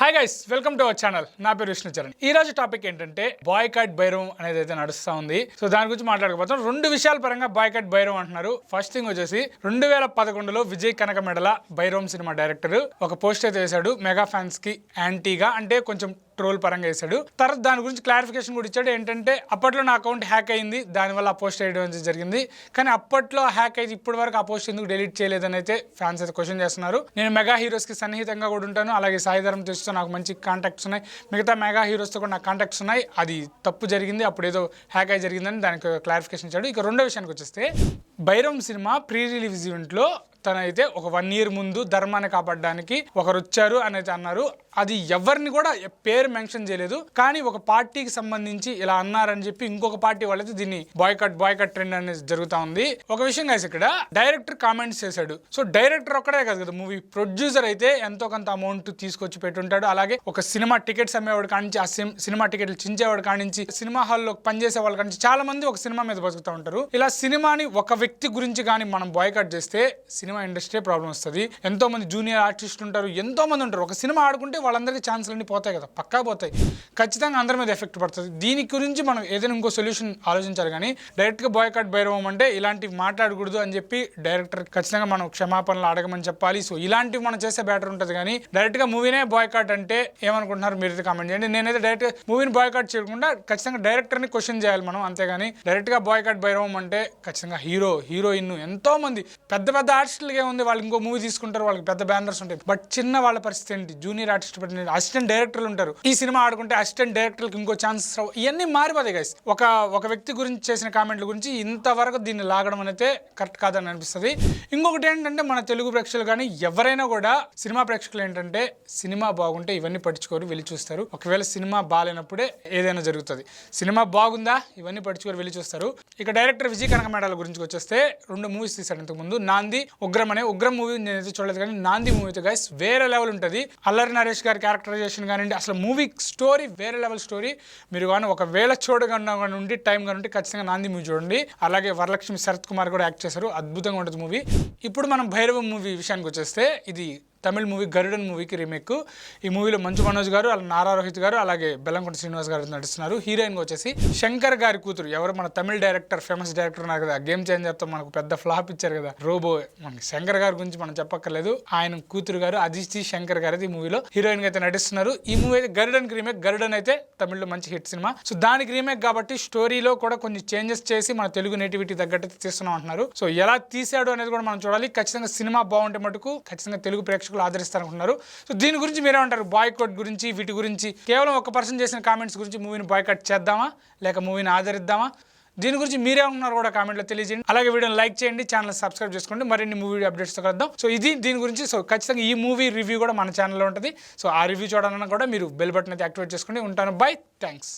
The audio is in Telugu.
Hi guys, welcome to our channel. నా పేరు విష్ణు చరణ్. ఈ రోజు టాపిక్ ఏంటంటే బాయ్కాట్ భైరవం అనేది అయితే నడుస్తూ ఉంది. సో దాని గురించి మాట్లాడకపోతాం. రెండు విషయాల పరంగా బాయ్కాట్ భైరవం అంటున్నారు. ఫస్ట్ థింగ్ వచ్చేసి 2011లో విజయ్ కనకమెడల భైరవం సినిమా డైరెక్టర్ ఒక పోస్ట్ అయితే వేశాడు. మెగా ఫ్యాన్స్ కి యాంటీగా, అంటే కొంచెం ట్రోల్ పరంగా వేశాడు. తర్వాత దాని గురించి క్లారిఫికేషన్ కూడా ఇచ్చాడు. ఏంటంటే అప్పట్లో నా అకౌంట్ హ్యాక్ అయింది, దానివల్ల ఆ పోస్ట్ వేయడం జరిగింది. కానీ అప్పట్లో హ్యాక్ అయితే ఇప్పటి వరకు ఆ పోస్ట్ ఎందుకు డిలీట్ చేయలేదని అయితే ఫ్యాన్స్ అయితే క్వశ్చన్ చేస్తున్నారు. నేను మెగా హీరోస్ కి సన్నిహితంగా కూడా ఉంటాను, అలాగే సాయిధరం తేజ్తో నాకు మంచి కాంటాక్ట్స్ ఉన్నాయి, మిగతా మెగా హీరోస్తో కూడా నాకు కాంటాక్ట్స్ ఉన్నాయి. అది తప్పు జరిగింది, అప్పుడు ఏదో హ్యాక్ అయి జరిగిందని దానికి క్లారిఫికేషన్ ఇచ్చాడు. ఇక రెండో విషయానికి వచ్చేస్తే భైరవం సినిమా ప్రీ రిలీజ్ ఈవెంట్లో తనైతే ఒక 1 year ముందు ధర్మాన్ని కాపాడడానికి ఒకరు వచ్చారు అని అయితే అన్నారు. అది ఎవరిని కూడా పేరు మెన్షన్ చేయలేదు, కానీ ఒక పార్టీకి సంబంధించి ఇలా అన్నారని చెప్పి ఇంకొక పార్టీ వాళ్ళైతే దీన్ని బాయ్కాట్ ట్రెండ్ అనేది జరుగుతూ ఉంది. ఒక విషయం కాదు, ఇక్కడ డైరెక్టర్ కామెంట్స్ చేశాడు. సో డైరెక్టర్ ఒక్కడే కాదు కదా, మూవీ ప్రొడ్యూసర్ అయితే ఎంతో కొంత అమౌంట్ తీసుకొచ్చి పెట్టుంటాడు. అలాగే ఒక సినిమా టికెట్స్ అమ్మేవాడు కానించి, ఆ సినిమా టికెట్లు చించేవాడు కానించి, సినిమా హాల్లో పనిచేసే వాళ్ళు కానించి చాలా మంది ఒక సినిమా మీద బతుకుతూ ఉంటారు. ఇలా సినిమాని ఒక వ్యక్తి గురించి కానీ మనం బాయ్కాట్ చేస్తే సినిమా ఇండస్ట్రీ ప్రాబ్లం వస్తుంది. ఎంతో మంది జూనియర్ ఆర్టిస్టులు ఉంటారు, ఎంతో మంది ఉంటారు. ఒక సినిమా ఆడుకుంటే వాళ్ళందరికీ ఛాన్సులన్నీ పోతాయి కదా, పక్కా పోతాయి. ఖచ్చితంగా అందరి మీద ఎఫెక్ట్ పడుతుంది. దీని గురించి మనం ఏదైనా ఇంకో సొల్యూషన్ ఆలోచించాలి. కానీ డైరెక్ట్గా బాయ్కాట్ భైరవం అంటే ఇలాంటివి మాట్లాడకూడదు అని చెప్పి డైరెక్టర్ ఖచ్చితంగా మనం క్షమాపణలు అడగమని చెప్పాలి. సో ఇలాంటివి మనం చేస్తే బెటర్ ఉంటుంది. కానీ డైరెక్ట్గా మూవీనే బాయ్కాట్ అంటే ఏమనుకుంటున్నారు మీరైతే కామెంట్ చేయండి. నేనైతే డైరెక్ట్ మూవీని బాయ్కాట్ చేయకుండా ఖచ్చితంగా డైరెక్టర్ని క్వశ్చన్ చేయాలి మనం, అంతేగాని డైరెక్ట్గా బాయ్కాట్ భైరవం అంటే ఖచ్చితంగా హీరోయిన్ ఎంతో మంది పెద్ద పెద్ద ఆర్టిస్టులుగా ఉంది, వాళ్ళు ఇంకో మూవీ తీసుకుంటారు, వాళ్ళకి పెద్ద బ్యానర్స్ ఉంటాయి. బట్ చిన్న వాళ్ళ పరిస్థితి ఏంటి, జూనియర్ ఆర్టిస్ట్ అసిస్టెంట్ డైరెక్టర్లు ఉంటారు. ఈ సినిమా ఆడుకుంటే అసిస్టెంట్ డైరెక్టర్లకు ఇంకో ఛాన్సెస్ రావు. ఇవన్నీ మారిపోతాయి గైస్. ఒక వ్యక్తి గురించి చేసిన కామెంట్ల గురించి ఇంతవరకు దీన్ని లాగడం అనేది కరెక్ట్ కాదని అనిపిస్తుంది. ఇంకొకటి ఏంటంటే మన తెలుగు ప్రేక్షకులు కానీ ఎవరైనా కూడా సినిమా ప్రేక్షకులు ఏంటంటే సినిమా బాగుంటే ఇవన్నీ పట్టించుకోరు, వెళ్ళి చూస్తారు. ఒకవేళ సినిమా బాగాలేనప్పుడే ఏదైనా జరుగుతుంది. సినిమా బాగుందా ఇవన్నీ పట్టించుకోరు, వెళ్ళి చూస్తారు. ఇక డైరెక్టర్ విజయ్ కనకమెడల గురించి వచ్చేస్తే 2 movies తీశాడు ఇంతకుముందు. నాంది, ఉగ్రం మూవీ నేనైతే చూడలేదు, కానీ నాంది మూవీ గైస్ వేరే లెవెల్ ఉంటుంది. అల్లరి నరేష్ గారి క్యారెక్టరైజేషన్ కానివ్వండి, అసలు మూవీ స్టోరీ వేరే లెవెల్ స్టోరీ. మీరు కానీ ఒకవేళ చూడకుండా ఉండి టైం కానీ ఖచ్చితంగా నాంది మూవీ చూడండి. అలాగే వరలక్ష్మి శరత్ కుమార్ కూడా యాక్ట్ చేశారు, అద్భుతంగా ఉంటుంది మూవీ. ఇప్పుడు మనం భైరవం మూవీ విషయానికి వచ్చేస్తే ఇది తమిళ్ మూవీ గరుడన్ మూవీకి రీమేక్. ఈ మూవీలో మంచు మనోజ్ గారు, నారా రోహిత్ గారు, అలాగే బెల్లంకొండ శ్రీనివాస్ గారు నడుస్తున్నారు. హీరోయిన్ వచ్చేసి శంకర్ గారి కూతురు, ఎవరు మన తమిళ డైరెక్టర్, ఫేమస్ డైరెక్టర్ ఉన్నారు కదా, గేమ్ చేంజర్తో మనకు పెద్ద ఫ్లాప్ ఇచ్చారు కదా రోబో. మనకి శంకర్ గారి గురించి మనం చెప్పక్కర్లేదు, ఆయన కూతురు గారు అదితి శంకర్ గారు అయితే ఈ మూవీలో హీరోయిన్ గా అయితే నటిస్తున్నారు. ఈ మూవీ అయితే గరుడన్ కి రీమేక్. గరుడన్ అయితే తమిళ్లో మంచి హిట్ సినిమా. సో దానికి రీమేక్ కాబట్టి స్టోరీలో కూడా కొన్ని చేంజెస్ చేసి మన తెలుగు నేటివిటీ తగ్గట్టు తీస్తున్నాం అంటున్నారు. సో ఎలా తీసాడు అనేది కూడా మనం చూడాలి. ఖచ్చితంగా సినిమా బాగుంటే మటుకు ఖచ్చితంగా తెలుగు ప్రేక్షకులు ఆదరిస్తారనుకుంటున్నారు. సో దీని గురించి మీరేమంటారు? బాయ్కాట్ గురించి, వీటి గురించి, కేవలం ఒక పర్సన్ చేసిన కామెంట్స్ గురించి మూవీని బాయ్కాట్ చేద్దామా లేక మూవీని ఆదరిద్దామా? దీని గురించి మీరేమన్నారు కూడా కామెంట్లో తెలియజేయండి. అలాగే వీడియోని లైక్ చేయండి, ఛానల్ సబ్స్క్రైబ్ చేసుకోండి. మరిన్ని మూవీ అప్డేట్స్తో కలుద్దాం. సో దీని గురించి ఖచ్చితంగా ఈ మూవీ రివ్యూ కూడా మన ఛానల్లో ఉంటుంది. సో ఆ రివ్యూ చూడాలన్నా కూడా మీరు బెల్ బటన్ అయితే యాక్టివేట్ చేసుకోండి. ఉంటాను, బై, థ్యాంక్స్.